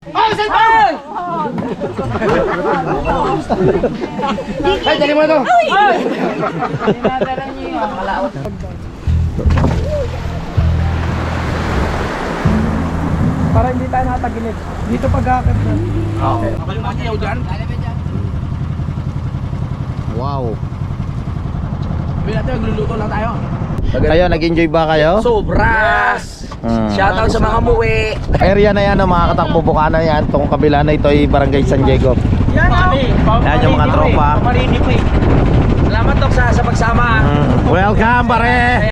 Oh, cellphone! Ay, dali mo ito. Dinadala niyo yung malawat. Para hindi tayo nakatagilid. Dito pag-akit na. Okay. Nakalimutan niyo dyan? Wow. Sabi natin, magluluto lang tayo. Kayo, nag-enjoy ba kayo? Sobras! Shoutout sa mga muwi. Area na yan, mga katakbo Bukana yan. Itong kabila na ito ay Barangay San Diego. Yan o! Yan yung mga tropa. Salamat Dok sa pagsama. Welcome pare!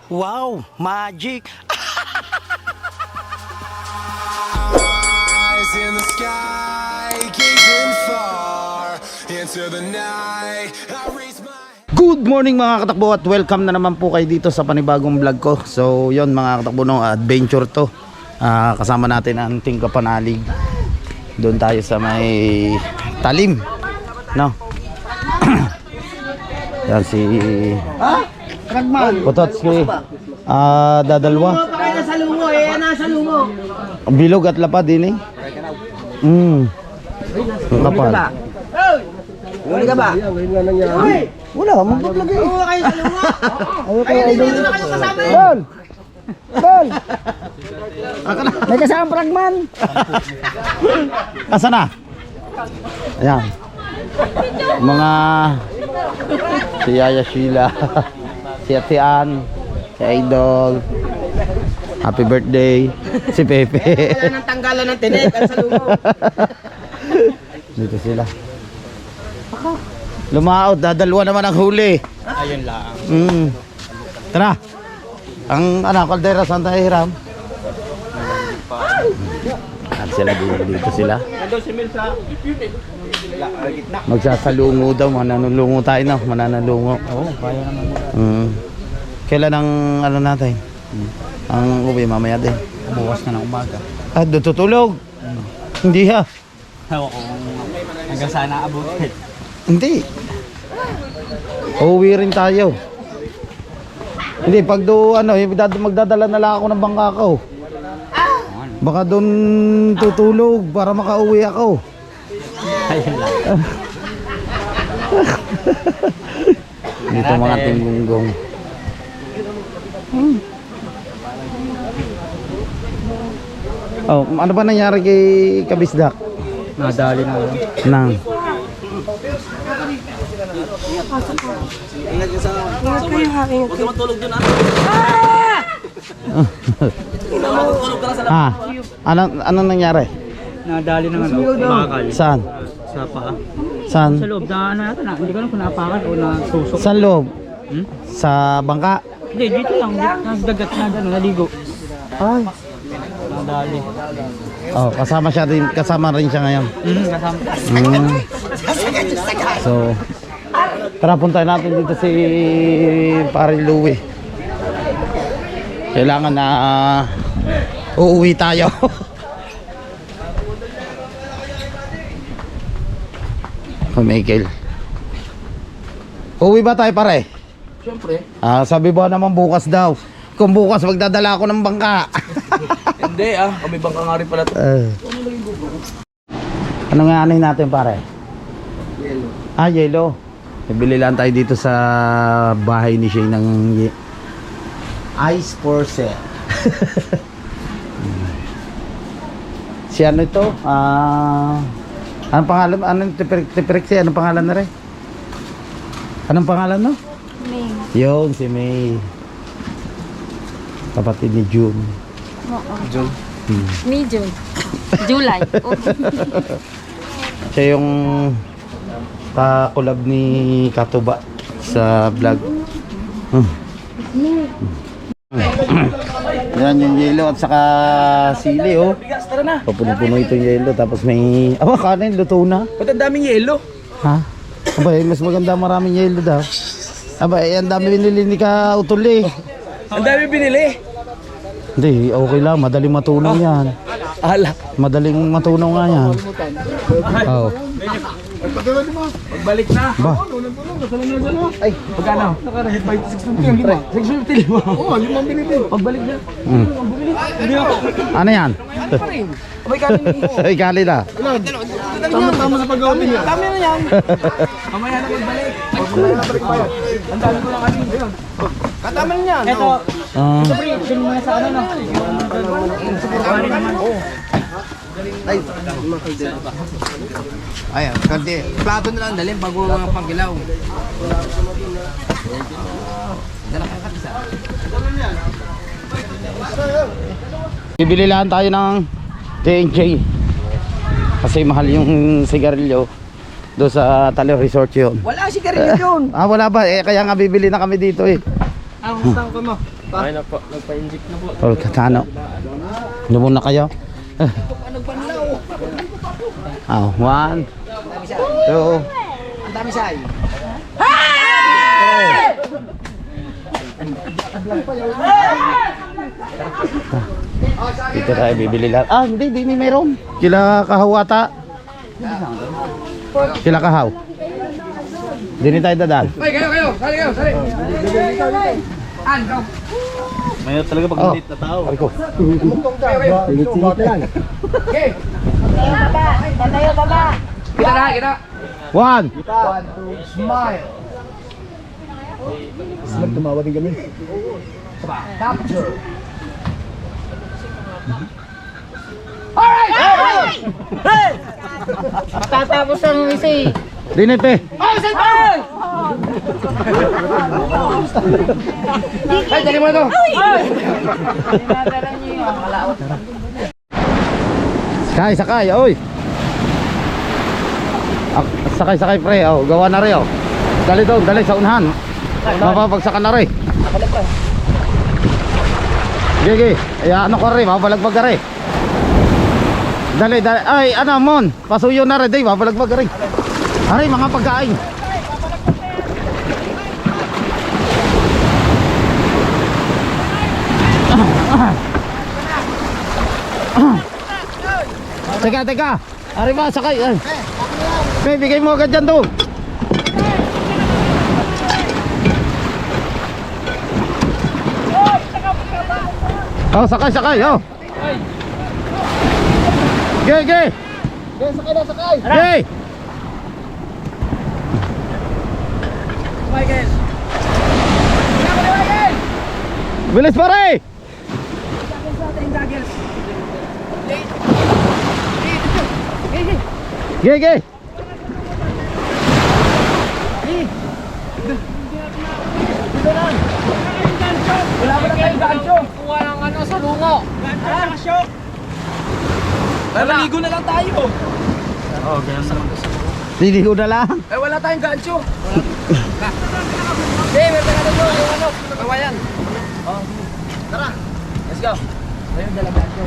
Wow, magic! Eyes in the sky, gazing far into the night. I raise my Good morning mga katakbo at welcome na naman po kayo dito sa panibagong vlog ko. So yon mga katakbo, no, adventure to. Kasama natin ang Team Kapanalig. Doon tayo sa may talim, no? Yan si Pototski. Dadalwa. Nasa lungo eh, nasa lungo. Bilog at lapad din eh. Lapad. Huli ka ba? Wala, magpaplagay. Oo, kayo sa lungo. Kayo Dito na kayo kasama eh. Tol! Tol! May kasama fragman. Asa na? Ayan. Mga si Yaya Sheila, si Ate Ann, si Idol, happy birthday, si Pepe. Wala nang tanggalan ng tinik, sa lungo. Dito sila. Lumaot, dadalwa naman ang huli. Ayun lang. Tara. Ang kaldera saan tayo hiram? At sila dito sila. Magsasalungo daw, mananulungo tayo na, mananulungo. Oo, kaya naman. Kailan ang ano natin? Ang uwi mamaya din. Bukas na ng umaga. Doon tutulog. Hindi ha. Ewan ko hanggang sana abutin. Hindi. Uuwi rin tayo. Hindi, pag doon magdadala na lang ako ng bangka ko. Baka doon tutulog para makauwi ako. Ayun lang. Dito mga tinggunggong. Oh, ano ba nangyari kay Kabisdak? Nadali na lang. Nang. Anong nangyari? Nadali na ano, bakal. Saan? Sa paa. Saan? Sa loob na ano yata na, hindi ko alam kung napakan o nasusok. Saan loob? Sa bangka? Hindi, dito lang, nagdagat na ano, naligo. Ay. Nadali. Oh, kasama rin siya ngayon. Kasama. So, tara puntahan natin dito si Pare Louie. Kailangan na uuwi tayo. Michael. Uuwi ba tayo pare? Siyempre. Sabi ba naman bukas daw. Kung bukas magdadala ako ng bangka. Hindi kami bangka nga rin pala ito. Ano nga anahin natin pare? Yellow. Yellow. Bibili lang tayo dito sa bahay ni Shay ng ice for sale. Si ano ito? Anong pangalan? Anong Tiperex? Anong pangalan na rin? Anong pangalan no? May. Yun, si May. Kapatid ni June. June? May June. July. Siya yung kakulab ni Katuba sa vlog. Yan yung yelo at saka sili oh. Tara na. Papuno-puno itong yelo tapos may kanin luto na. Ba't ang daming yelo? Ha? Abay, mas maganda maraming yelo daw. Abay, ang dami binili ni Ka Utol eh. Ang dami binili. Hindi, okay lang, madali matulong yan. Alak. Madaling matunaw nga yan. Oo. Pagbalik na. Ba? Ay, magkano? 650. Oo, 5 binili. Pagbalik na. Mm. Ano yan? Abay kanin mo. Ay, kali na. Tama sa pag-outing niya. Tama na yan. Mamaya na magbalik. Mamaya na balik pa yan. Ang dami ko lang kanin. Ayun. Katama na yan. Ito. Ah. Dun muna sa ano, no? Ay, kasi plato na lang dalhin bago mga panggilaw. Dala ka kapisa. Bibili lang tayo ng J&J. Kasi mahal yung sigarilyo. Doon sa Talo Resort yun. Wala si Karillo doon. Ah, wala ba? Eh, kaya nga bibili na kami dito eh. Ang hustang ko mo. Ay na po, nagpa-inject na po. Tol, katano. Ano muna kayo? Ah, 1, 2. Ang dami say. Dito tayo bibili lang. Ah, hindi, di may meron. Kila kahawata. Kila kahaw. Dini tayo dadaan. Ay, kayo. Sali kayo, sali. An, go. May talaga pag Oh. na tao. Ay ko. Okay. Tatayo baba. Kita na, kita. 1. 1, 2, smile. Tumawa din kami. Capture. Alright! Matatapos ang isa eh. Dini pe. Ay, dali mo ito. Dinadala niyo yung kalaot. Sakay, oy. Ah, sakay pre. Oh, gawa na rin oh. Dali doon, dali sa unahan. Mapapagsakan na rin. Gigi, ano ko rin, mapalagbag ka rin. Dali. Ay, ano mon, pasuyo na rin, day, mapalagbag ka rin. Aray, mga pagkain. Teka. Aray ba, sakay. Ay. May bigay mo agad dyan doon. Oh, sakay, oh. Ge. Sakay. Ge. Michael. Bilis pare. Ge. Wala mo na tayong gancho. Kuha ng ano sa lungo. Naliligo na lang tayo. Oo, ganun naman. Liligo na lang. Eh, wala tayong gancho. Okay, meron na tayo yung ano, kawayan. Oh. Tara. Let's go. Ayun, dala gancho.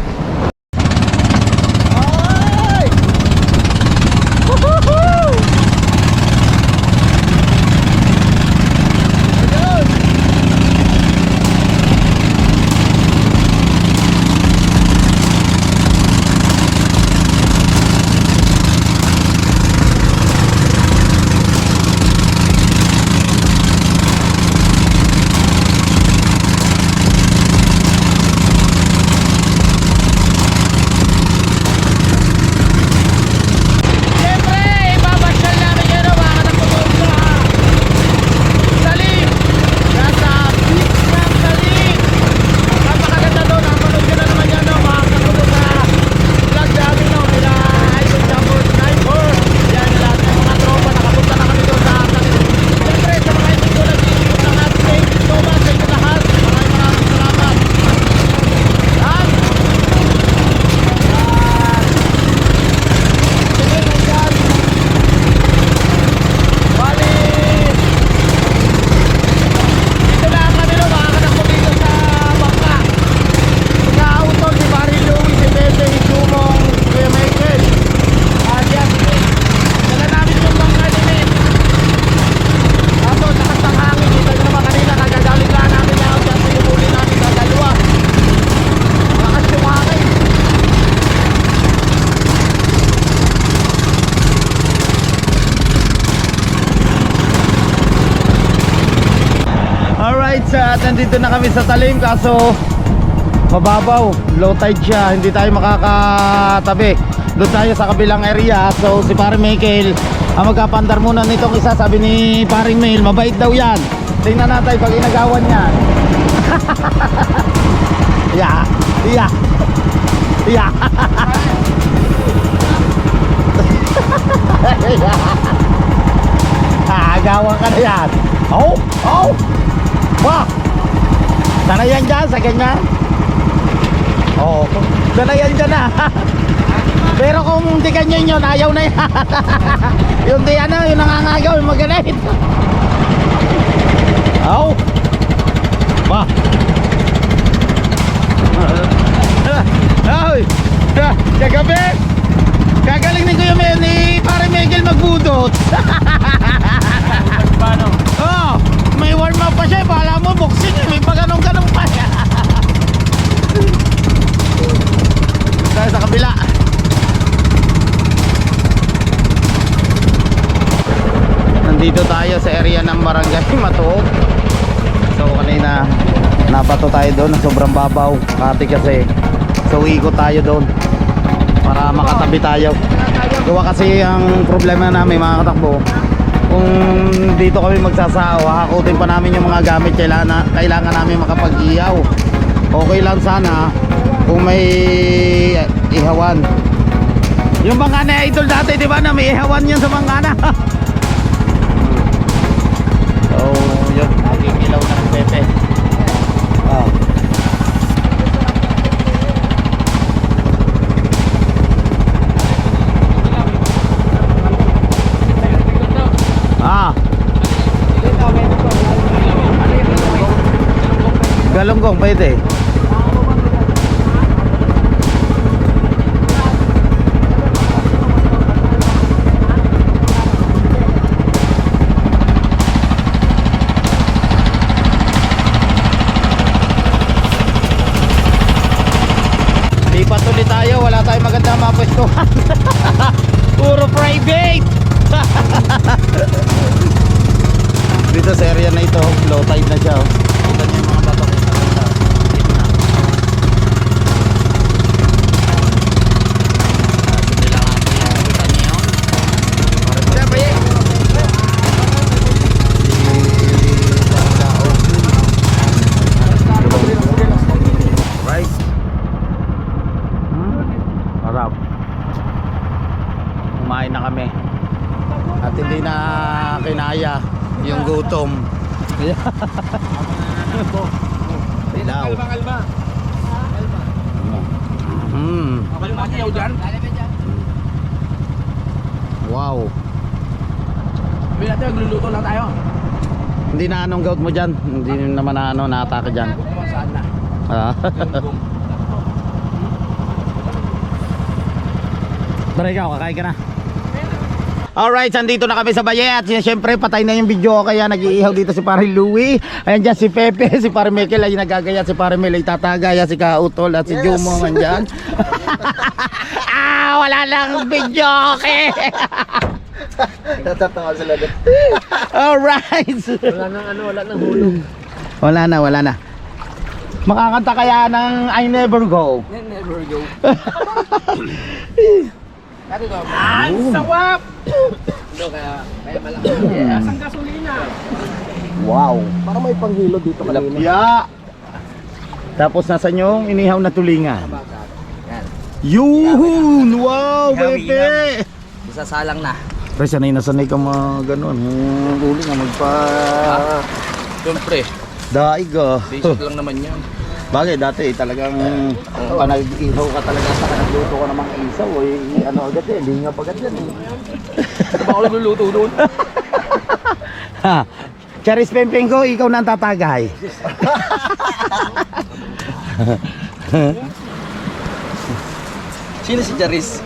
Alright, nandito na kami sa talim kaso mababaw, low tide siya, hindi tayo makakatabi. Doon tayo sa kabilang area. So si Paring Michael ang magkapandar muna nitong isa. Sabi ni Paring Mel, mabait daw yan. Tingnan natin pag inagawan yan. Yeah, yeah, yeah. Agawan ka na yan. Oh, oh. Wah. Sanayan dyan sa ganyan. Oh, sanayan dyan na. Pero kung di ganyan yun, ayaw na yan. Yung di ano, yung nangangagaw, yung magalit. Oh. Wah. Ay, kagabi kagaling ni Kuya Mel ni Paring Miguel magbudot. Paano? Oh, may warm up pa siya. Bala mo boxing, may paganong-ganong pa. Tayo sa kabila. Nandito tayo sa area ng Barangay Matuog. So kanina nabato tayo doon, sobrang babaw kati kasi. So ikot tayo doon para makatabi tayo. Gawa kasi ang problema namin mga katakbo, kung dito kami magsasawa, hakutin pa namin yung mga gamit. Kailangan namin makapag-ihaw. Okay lang sana kung may ihawan. Yung mga na idol dati, di ba, na may ihawan yun sa mga na. So yun, nagigilaw na ng Pepe. Oh. Galunggong pwede. Lipat ulit tayo, wala tayong maganda mapwestuhan. Puro private. Dito sa area na ito, low tide na siya. Kita niyo yung mga bato sa gitna. Hindi lang ako yung kita niyo. Right. Harap. Kumain na kami. At hindi na kinaya yung gutom. Ilaw. Wow. Sabi natin, magluluto lang tayo. Hindi na anong gout mo dyan? Hindi naman na ano, na-atake dyan. Saan na? Ah. Tara ikaw, kakain ka na. Alright, andito na kami sa baye at siyempre patay na yung video kaya nag-iihaw dito si Paring Louie. Ayan dyan si Pepe, si Paring Michael ay nagagaya, si Paring Mel ay tatagaya, si Kautol at si Jumo andyan. Wala lang video, okay. Natatawa sila doon. Alright. Wala nang hulog. Wala na. Makakanta kaya ng I Never Go. Never go. Ano to? Ang sawap! Kaya malaki. Asang gasolina. Wow. Parang may panghilo dito kanina. Yeah. Tapos nasan yung inihaw na tulingan? Yan. Yun! Wow, Pepe! Isasalang na. Pre, sanay ka mga ganun. Uli nga magpa... Siyempre, Daig ah. basic lang naman yan. Bagay, dati talagang panag-ihaw ka talaga sa nagluto ka ng mga isaw. Ano agad eh, linga pa agad yan eh. Ito ba ako nagluluto doon? Ha, Charis Pempeng ko, ikaw na ang tatagay. Sino si Charis?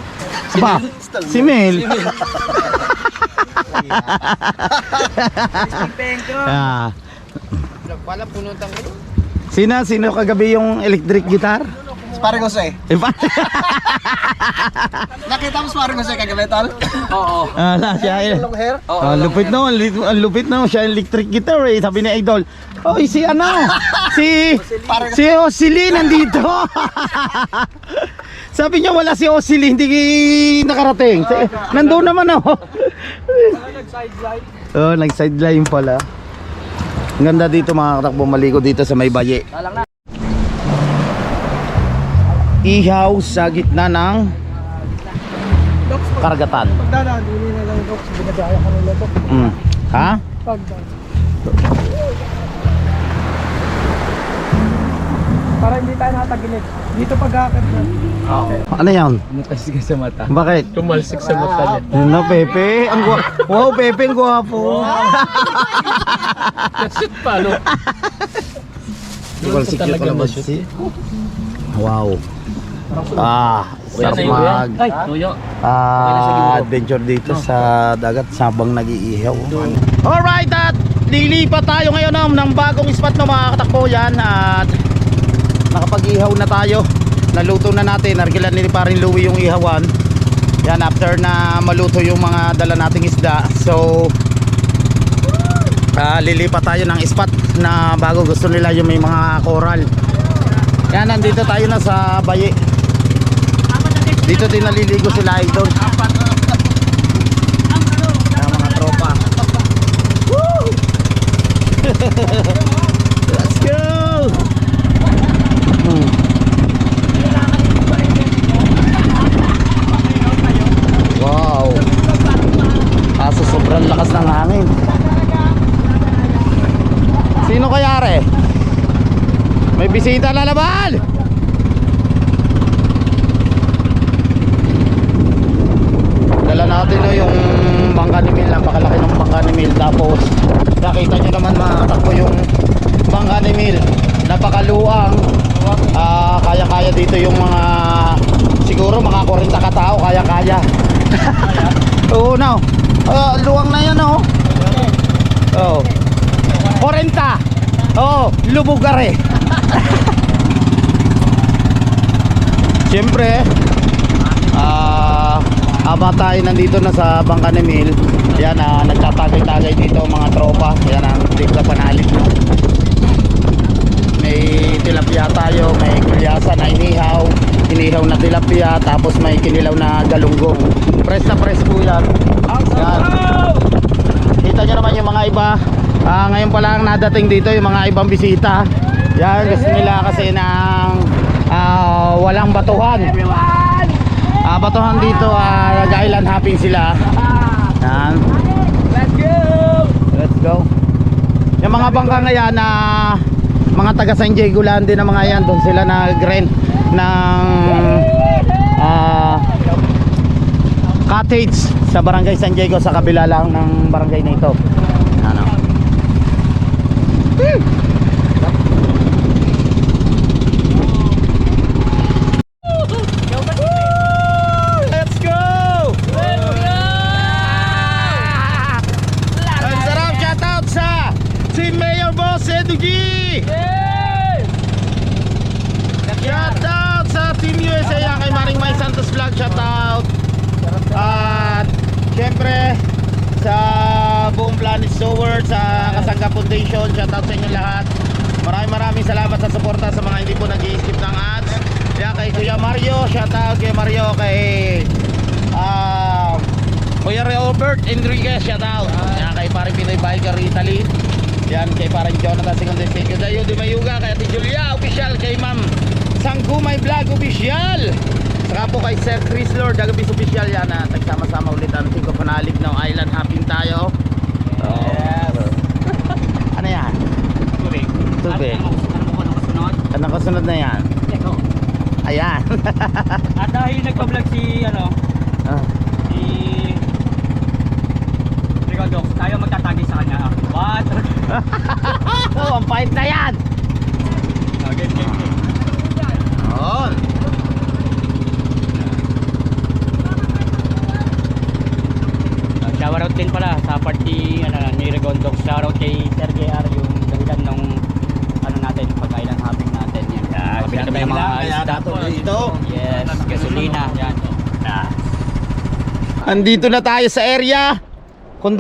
Ba, si Mel. Ah. Wala punutang ko. Sino kagabi yung electric guitar? Sparring Jose. Nakita mo Sparring Jose kagabi, tol? Oo. Ala, siya. Long hair? Lupit no, ang lupit no, siya electric guitar eh. Sabi ni Idol, oy si ano, si Osili nandito. Sabi niya wala si Osili, hindi nakarating. Nandoon naman oh. Oh, nag-sideline pala. Ang ganda dito mga katakbo, maligo dito sa may baye. Ihaw sa gitna ng karagatan. Pagdadaan, hindi na lang ito. Binagaya ka nila ito. Ha? Pagdaan. Para hindi tayo natagilid. Dito pag-akit na. Ano yan? Natas ka sa mata. Bakit? Tumalsik sa mata niya. No, Pepe. Wow, Pepe, ang gwapo. That's it pa, no? Igual si cute pala ba siya? Wow. Sarap mag Ay, tuyo. adventure dito sa dagat sabang nag-iihaw. Alright, at lilipat tayo ngayon ng bagong spot ng mga katakbo yan. At nakapag-ihaw na tayo. Naluto na natin. Nargilan ni parin Louie yung ihawan. Yan, after na maluto yung mga dala nating isda. So lilipat tayo ng spot na bago. Gusto nila yung may mga coral. Yan, nandito tayo na sa baye. Dito din naliligo sila Idol. Mga tropa. Woo! Let's go! Wow! Kaso sobrang lakas ng hangin. Sino kaya re? May bisita na naman! Dala natin no, yung bangka ni Mil. Napakalaki ng bangka ni Mil. Tapos nakita nyo naman mga katakbo yung bangka ni Mil. Napakaluang. Kaya-kaya dito yung mga siguro mga 40 katao. Kaya-kaya. Oo no. Luwang na yan oh. Oh. 40. Oh, lubugare. Siyempre habang tayo nandito na sa bangka ni Mil, yan nagtatagay-tagay dito mga tropa. Yan ang tigla panalig. May tilapia tayo, may kulyasa na inihaw na tilapia, tapos may kinilaw na galunggong. Press na press po yan. Yan. Kita nyo naman yung mga iba. Ngayon pa lang nadating dito yung mga ibang bisita. Yan, gusto nila kasi ng walang batuhan. Batuhan dito, nag-island hopping sila. Yan. Let's go! Let's go. Yung mga bangka ngayon na mga taga San Diego lang din na mga yan, doon sila nag-rent ng cottage sa barangay San Diego, sa kabila lang ng barangay na ito. Ano? Let's go! Ang sarap, shoutout sa si Mayor Boss Edu G! Shoutout sa Team USA yan, kay Maring May Santos Vlog, shoutout. At syempre sa buong Planet Sower, sa Kasangga Foundation, shoutout sa inyo lahat. Maraming salamat sa suporta sa mga hindi po nag-i-skip ng ads. Yan kay Kuya Mario, shoutout kay Mario, kay Kuya Robert Enriquez, shoutout. Yan kay paring Pinoy Biker Italy. Yan kay paring Jonathan Secondes, thank you Dayo Di Mayuga, kay Ate Julia official, kay Ma'am Sanggumay Vlog official. Saka po kay Sir Chris Lord, Agabis official. Yan na nagsama-sama ulit ang Team Panalig ng island hopping tayo. Yes. Ano yan? Tubig. Ano kasunod na yan? Ayan. At dahil nagpa-vlog si si Ricardo, tayo magtatagay sa kanya. What? Oh, ang pahit na yan. Game. On. Shoutout din pala sa party ni Regondok. Shoutout kay Sergey R, yung dahilan ng natin, pag-island hopping natin. Yan. Binabay yung mga Kaya isda. natuloy ito. Yes, gasolina. Yan. Andito na tayo sa area. Kung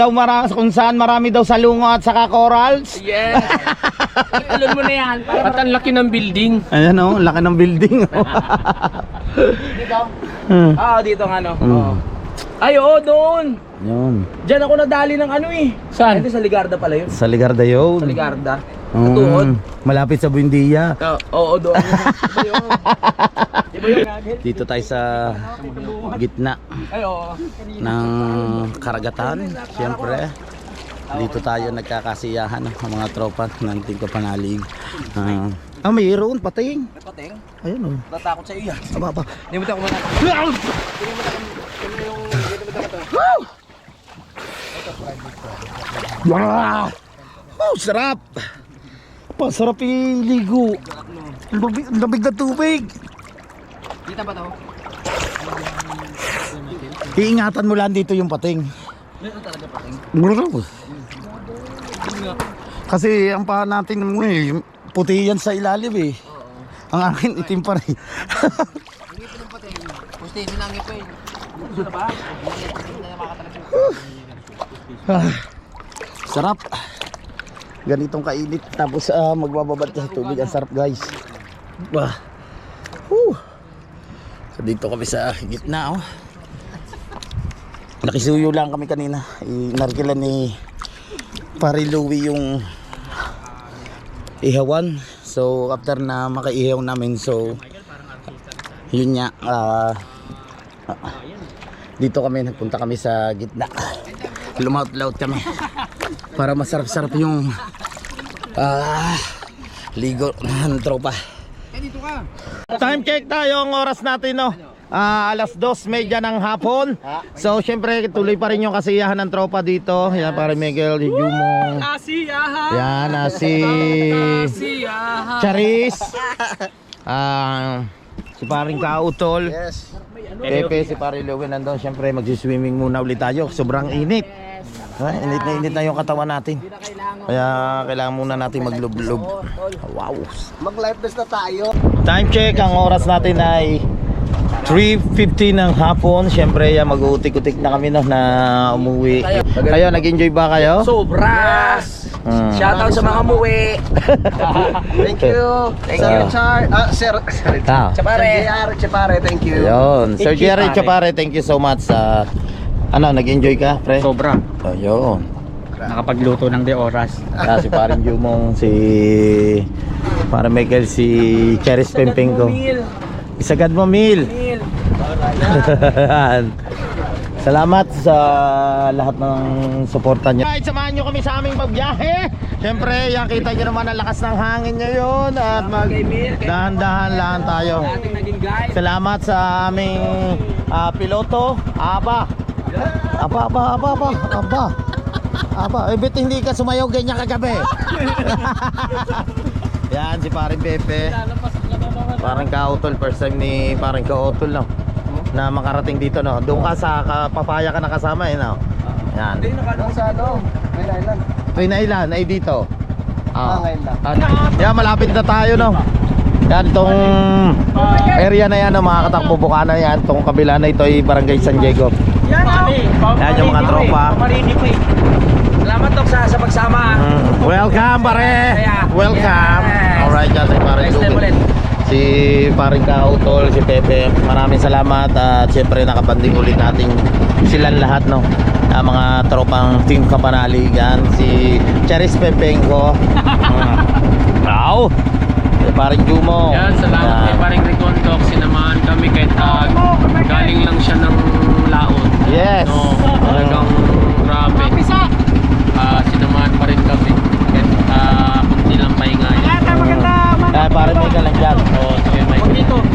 saan marami daw salungo at saka corals. Yes. Alam mo na yan. At ang laki ng building. Ayan oh, laki ng building. Dito? Hmm. Dito nga no. Mm. Ay, doon. Yun. Diyan ako nadali ng ano eh. Saan? Ay, sa Ligarda pala yun. Sa Ligarda yun. Sa Ligarda. Mm. Tuhod. Malapit sa Buendia. Oo, doon. Iba yun. Iba yun. Dito tayo sa gitna Ay, oo. ng karagatan. Siyempre, dito tayo nagkakasiyahan ng mga tropa ng Tingko Panalig. Mayroon pating. May pating. Ayun oh. Natakot sa iyo yan. Aba. Hindi mo tayo kumana. Wow! Oh, sarap! Pasarap iligo. Lamig na tubig. Dito ba to? Iingatan mo lang dito yung pating. Meron talaga pating. Kasi ang paa natin puti yan sa ilalim eh. Ang akin itim pa rin. Hindi pa ng pating. Pusti, sinangi pa eh. Gusto na ba? Hindi na makakatalag. Sarap. Ganitong kainit tapos magbababad ka sa tubig. Ang sarap guys. Bah. So, dito kami sa gitna oh. Nakisuyo lang kami kanina. Inarkilan ni Pare Louie yung ihawan. So after na makaihaw namin, so yun nga, dito kami nagpunta kami sa gitna. Lumaut-laut kami para masarap-sarap yung ligo ng tropa. Time check tayo, ang oras natin no. Alas 2:30 ng hapon. So syempre tuloy pa rin yung kasiyahan ng tropa dito. Yan para Miguel, Jumong. Kasiyahan! Yan si Kasiyahan! Charis. Si paring Kautol. Yes. Pepe, si Pare Louie nandun. Syempre magsiswimming muna ulit tayo. Sobrang init. Init na yung katawan natin. Kaya kailangan muna natin maglublob. Wow. Mag-life vest na tayo. Time check, ang oras natin ay 3:50 ng hapon. Siyempre mag-uutik-utik na kami no, na umuwi. Kayo, nag-enjoy ba kayo? Sobras! Shoutout sa mga muwi! Thank you! Thank you, Sir Chapare! Chapare, thank you! Ayun, Sir Jerry Chapare, thank you so much. Nag-enjoy ka, pre? Sobra. Ayun. Nakapagluto ng de oras. Si paring Jumong, si Parang Michael, si Charis Pempeng ko. Isagad mo meal. Salamat sa lahat ng suporta niyo. Right, samahan niyo kami sa aming pagbiyahe. Siyempre, yan kita niyo naman ang lakas ng hangin ngayon at dahan-dahan lang tayo. Salamat sa aming piloto. Aba, bet hindi ka sumayaw ganyan kagabi. Yan si paring Pepe. Parang Kautol, first time ni parang Kautol no, na makarating dito no. Doon ka sa papaya ka nakasama eh no. Yan. Hindi, nakadong sa ano, May Island. May Island ay dito. Ngayon lang. Yan, malapit na tayo no. Yan, itong area na yan no, mga katakbo Bukana yan. Itong kabila na ito ay Barangay San Diego. Yan yung mga tropa. Salamat Dok sa pagsama. Welcome pare. Welcome. Alright, yan si Pare Louie. Si Paring Kautol, si Pepe, maraming salamat at siyempre nakabanding ulit natin silang lahat no. Mga tropang Team Kapanaligan, si Charis Pepengko. Wow. Si Paring Jumo. Yan, salamat kay Paring Recondok. Sinamahan kami kahit galing lang siya ng laot. Yes. No, talagang grabe. Sinamahan pa rin kami. Kahit kunti lang pahinga yan. Parang may lang dyan. Oo, so may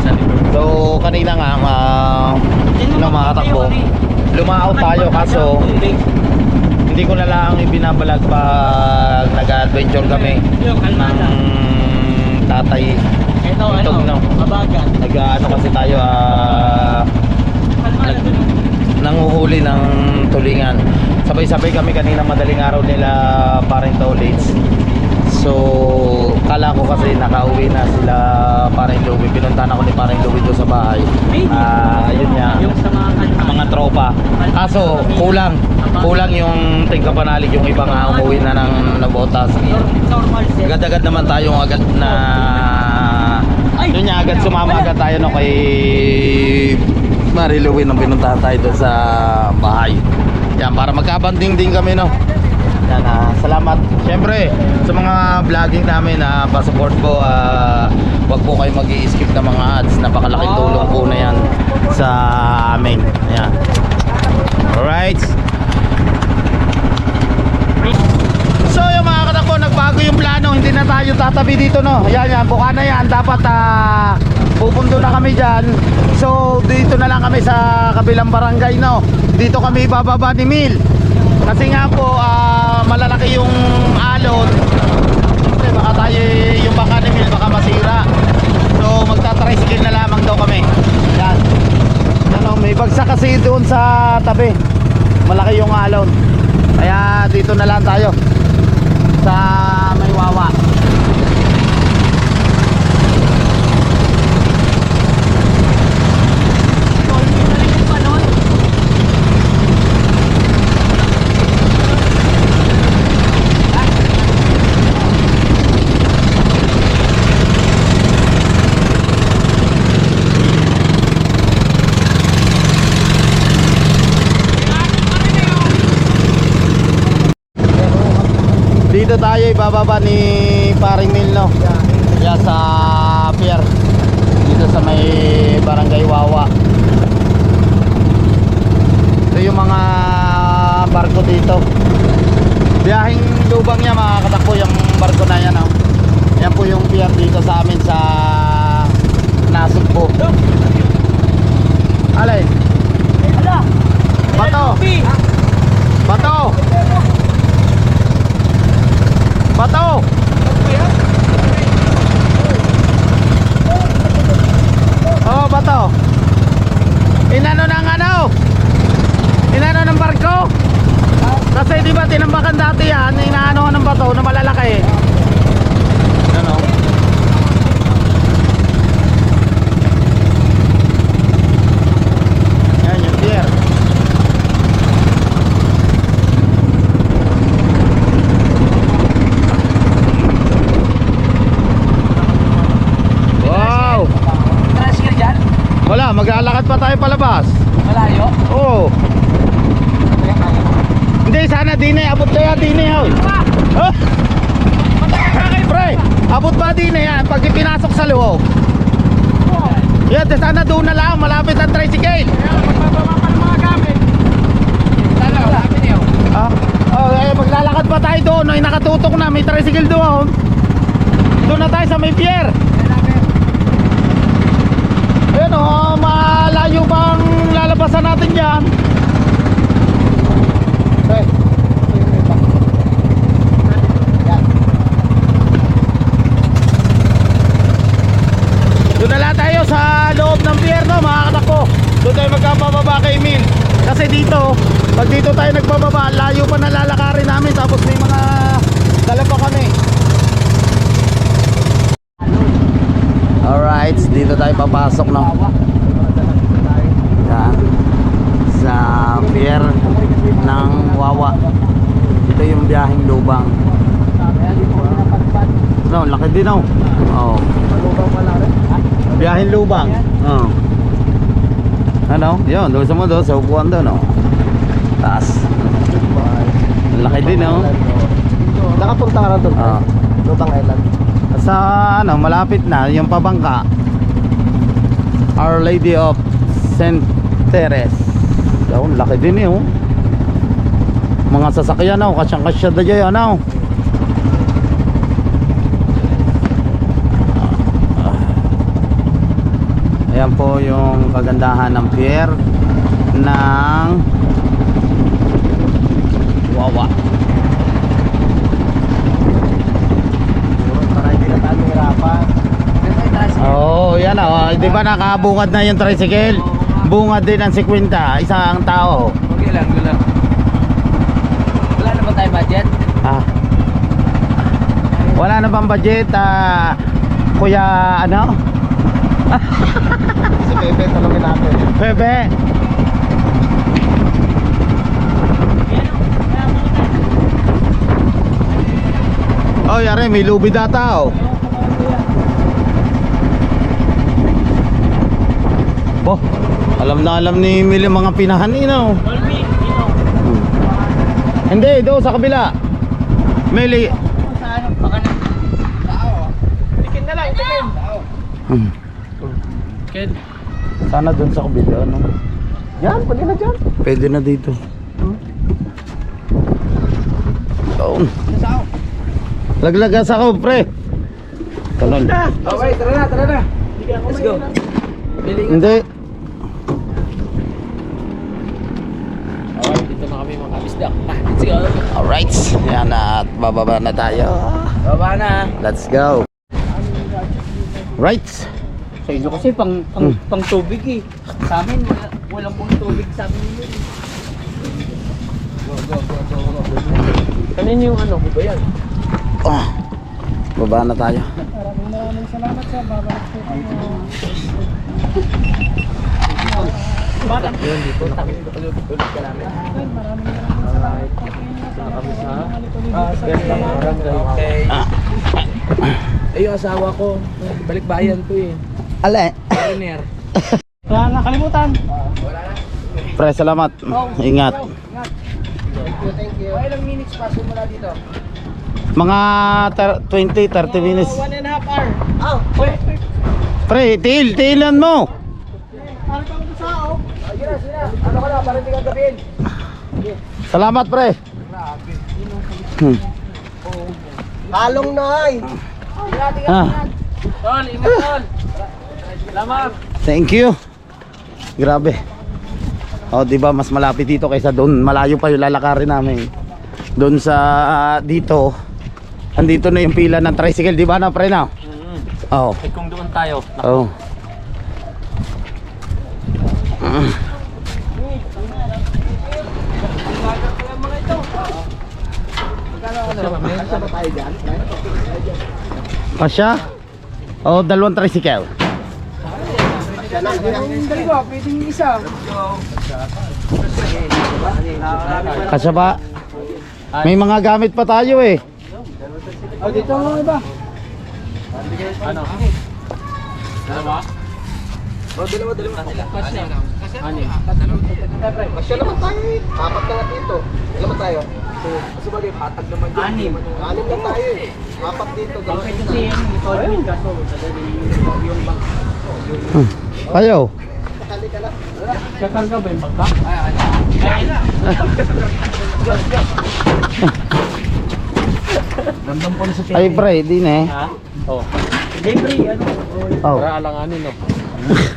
sa likod. So kanina nga mga katakbo, lumaaw tayo kaso hindi ko na lang ibinabalag pag nag-adventure kami ng tatay itong no. Nag-ano kasi tayo nanguhuli ng tulingan. Sabay-sabay kami kanina madaling araw nila paring Tolits. So Kala ko kasi nakauwi na sila Paring Louie. Pinuntahan ako ni Paring Louie doon sa bahay. Yun nga, mga tropa. Kaso kulang yung tingkapanalig, yung iba nga umuwi na ng botas. Agad-agad naman tayong agad na yun nga, agad sumama agad tayo no, kay Paring Louie nang pinuntahan tayo doon sa bahay. Yan, para magkabanding din kami no. Yan, salamat syempre sa mga vlogging namin na pa-support po. Wag po kayo mag-i-skip ng mga ads, napakalaking tulong po na yan sa amin. Yan. Alright, so yung mga katakbo, nagbago yung plano, hindi na tayo tatabi dito no. Yan, buka na yan, dapat pupundo na kami dyan. So dito na lang kami sa kabilang barangay no. Dito kami bababa ni Mil kasi nga po malalaki yung alon. Kasi baka tayo, yung baka ni Mil baka masira. So magta-tricycle na lamang daw kami. Yan. Ano, may bagsak kasi doon sa tabi. Malaki yung alon. Kaya dito na lang tayo sa may wawa. Dito tayo ibababa ni Paring Mil no. Yan sa pier. Dito sa may barangay Wawa. Ito yung mga barko dito. Biyahing lubang niya mga katakbo, yung barko na yan no. Yan po yung pier dito sa amin sa Nasugbo. Alay. Bato. Bato. Bato. Oh, bato. Inano ng barko? Kasi di ba tinambakan dati yan, inaano ng bato na malalaki. Ano? Yan yung pier. Wala, maglalakad pa tayo palabas. Malayo? Oo. Hindi, sana din abot kaya din hoy. Oh! Pre, abot ba din yan pag ipinasok sa loob? Yan, sana doon na lang, malapit ang tricycle. Magbababa pa ng mga gamit. Sana, malapit niyo. Maglalakad pa tayo doon, ay nakatutok na, may tricycle doon. Doon na tayo sa may pier. Ayun o, malayo bang lalabasan natin dyan? Okay. Doon na lang tayo sa loob ng pier no mga katakbo. Doon tayo magkabababa kay Mil. Kasi dito, pag dito tayo nagbababa, layo pa na lalakarin namin. Tapos may mga dala pa kami. Alright, dito tayo papasok no. Yan. Sa pier ng Wawa. Ito yung biyaheng lubang. No, laki din no. Oh. Biyaheng lubang. Oh. Ano? Yun, doon sa mo doon, sa upuan doon no. Taas. Laki din no. Nakapunta ka na doon. Lubang Island. Sa ano, malapit na yung pabangka, Our Lady of St. Teres. Yun, laki din yun. Mga sasakyan na, kasyang-kasya na dyan ano. Ayan po yung kagandahan ng pier ng Wawa. Oh, yan oh. Di ba nakabungad na yung tricycle? Bungad din ang 50, isang tao. Okay lang, wala. Wala na ba tayo budget? Wala na bang budget, kuya ano? Si Pepe, talungin natin. Bebe. Oh, yari, may lubi data oh. Bo, alam na alam ni Mili mga pinahanin oh. Hindi, doon sa kabila. Mili. Tikin na lang, tikin. Ken, Sana doon sa kabila ano. Yan, pwede na dyan. Pwede na dito. Doon. Laglaga sa ako, pre. Kanon. Okay, tara na. Let's go. Hindi. okay, dito na kami mga bisdak. Let's go. Alright. Yan at bababa na tayo. Baba na. Let's go. Right. Sa inyo kasi pang tubig eh. Sa amin, walang pang tubig sa amin yun. Kanino yung ano? Ba yan? Oh. Baba na tayo. Maraming salamat sa babalik po kayo. Yun, dito na kami. Ulit ka namin. Alright. Dito na kami sa barangay. Okay. Ay, yung asawa ko. Balik bayan to eh. Ale. Foreigner. Wala na, kalimutan. Pre, salamat. Ingat. Thank you. Okay, ilang minutes pa simula dito? Mga 20-30 minutes. 1.5 hour. Oh, Pre, tiilan mo. Ano pa ang sao? sige na. Ano ka na, para hindi ka gabihin. Salamat, pre. Halong na ay. Ah, Tol, ingat tol. Salamat. thank you. Grabe. Oh, 'di ba mas malapit dito kaysa doon. Malayo pa yung lalakarin namin. Doon sa dito. Andito na yung pila ng tricycle, 'di ba na, pre na? Oh. Eh kung doon tayo, Oh. Pasya? Oh, dalawang tricycle. Yung dalawa, pwedeng isa. Kasya ba? May mga gamit pa tayo eh. Oh, dito ang iba. ano? Dalawa? Oh, dalawa. Kasi, ano? Masya naman tayo eh. Apat na nga dito. Ilan ba tayo? Kasi bagay, patag naman yun. Anim lang tayo eh. Apat dito. Okay kasi yan, ito yung kaso. Yung bang. Ayaw. Kakarga ba yung bangka? Ay pre, di na eh. Ha? Oh, Libre, ano? Oh. para alanganin no.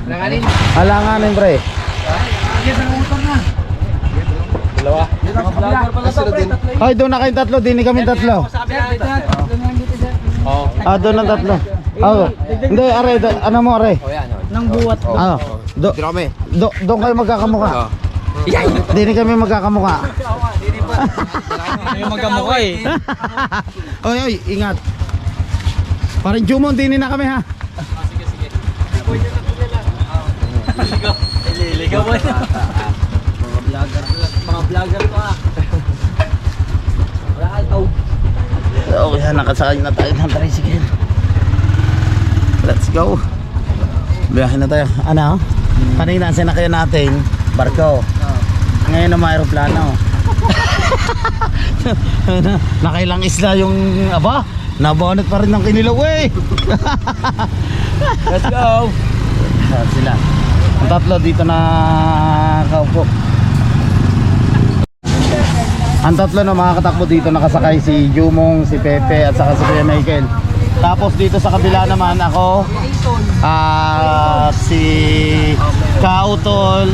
Nanganin. Alanganin pre. Dalawa. Vlogger pala to, pre. Ay, doon na kayong tatlo, di ni kami tatlo. Oh, Ah, doon ang tatlo. Oh. Hindi, are, ano mo are? Nang buwat. Ano? Doon kayo magkakamukha. Di ni kami magkakamukha. Yung magkamukha eh. Oy, oy, ingat. Parang Jumon, di ni na kami ha. Ligaw mo yun. Mga vlogger to ah. Wala ka ito. So, yan, nakasakay na tayo ng tricycle. Let's go. Biyahe na tayo. Ano? Kanina sinakyan natin barko. Ngayon na may aeroplano. Nakailang isla yung aba. Nabonot pa rin ng Kinilaw eh. Let's go. Sila. Ang tatlo dito na kaupo. Ang tatlo na mga katakbo dito nakasakay si Jumong, si Pepe at saka si Kuya Michael. Tapos dito sa kabila naman ako si Kautol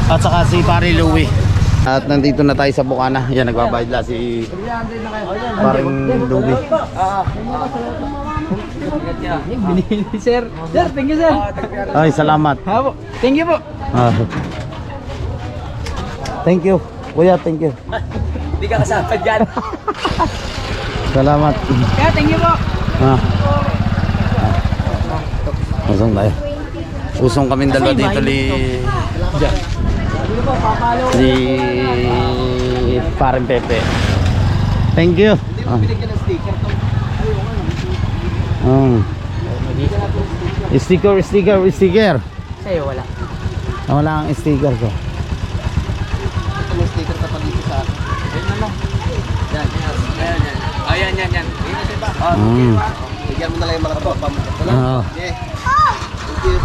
at saka si Pare Louie. At nandito na tayo sa Bukana. Yan, nagbabayad la si Paring Louie. Binili, sir. Sir, thank you, sir. Ay, salamat. Thank you po. Ah. Thank you. Kuya, thank you. Hindi ka kasama dyan. Salamat. Kaya, thank you po. Ah. Usong tayo. Usong kami dalawa dito ni Paring Pepe. Thank you. Ah. Sticker. Sa'yo wala. Wala ang sticker ko. May sticker ka pa dito sa akin. Yan. Yan. Bigyan mo na lang yung mga kapwa mo. Ah. Okay. Thank you.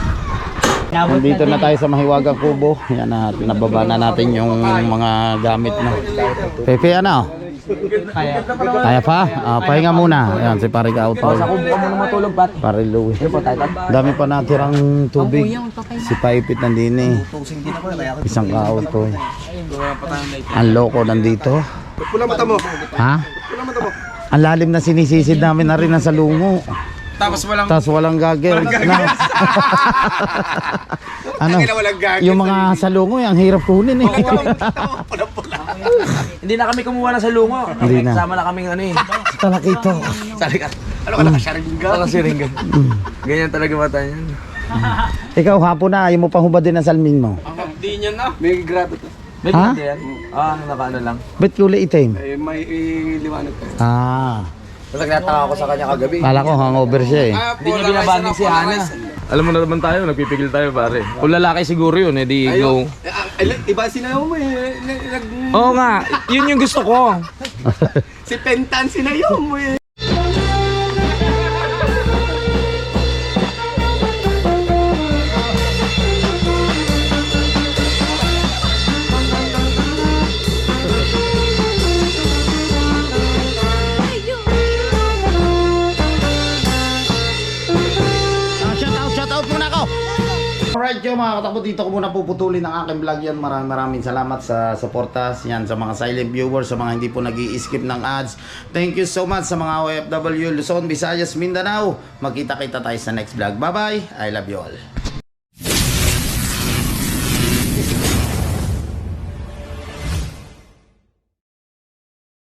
Nandito na tayo sa Mahiwagang Kubo. Yan na, nababa na natin yung mga gamit na. Pepe, ano? Kaya pa? Pahinga muna. Yan, si Pare Auto. Sa kubo ka muna matulog, Pat. Pare Louie. Ano po tayo? Dami pa natirang tubig. Si Paipit nandini. Tusing din ako. Kaya ako. Isang ka-auto. Ang loko nandito. Pula mata mo. Ha? Pula mata mo. Ang lalim na sinisisid namin na rin sa lungo. Tapos Walang gagel. Ano? Yung mga salungo, ang hirap kunin eh. Hindi na kami kumuha na sa lungo. Hindi na. Kasama na kaming ano eh. Talakito. Salikat. Ano ka nakasyaringga? Nakasyaringga. Ganyan talaga mata niyan. Ikaw hapon na, ayaw mo pang hubadin ang salmin mo. Di niya na. May grabe to. May Ha? ganda yan? Nakaano lang. Ba't kulay itim? May liwanag ka. Basta nagtataka ako sa kanya kagabi. Kala ko hangover siya eh. Hindi niya binabanding si Hana. Alam mo na naman tayo, nagpipigil tayo pare. Kung lalaki siguro yun, edi go. Iba sinayaw mo eh. Oo nga, yun yung gusto ko. Si Pentan sinayaw mo eh. Shout out muna ako. Alright yo mga katakbo, dito ko muna puputulin ang aking vlog yan. Maraming salamat sa suportas yan, sa mga silent viewers, sa mga hindi po nag-i-skip ng ads. Thank you so much sa mga OFW Luzon, Visayas, Mindanao. Magkita-kita tayo sa next vlog. Bye bye, I love you all.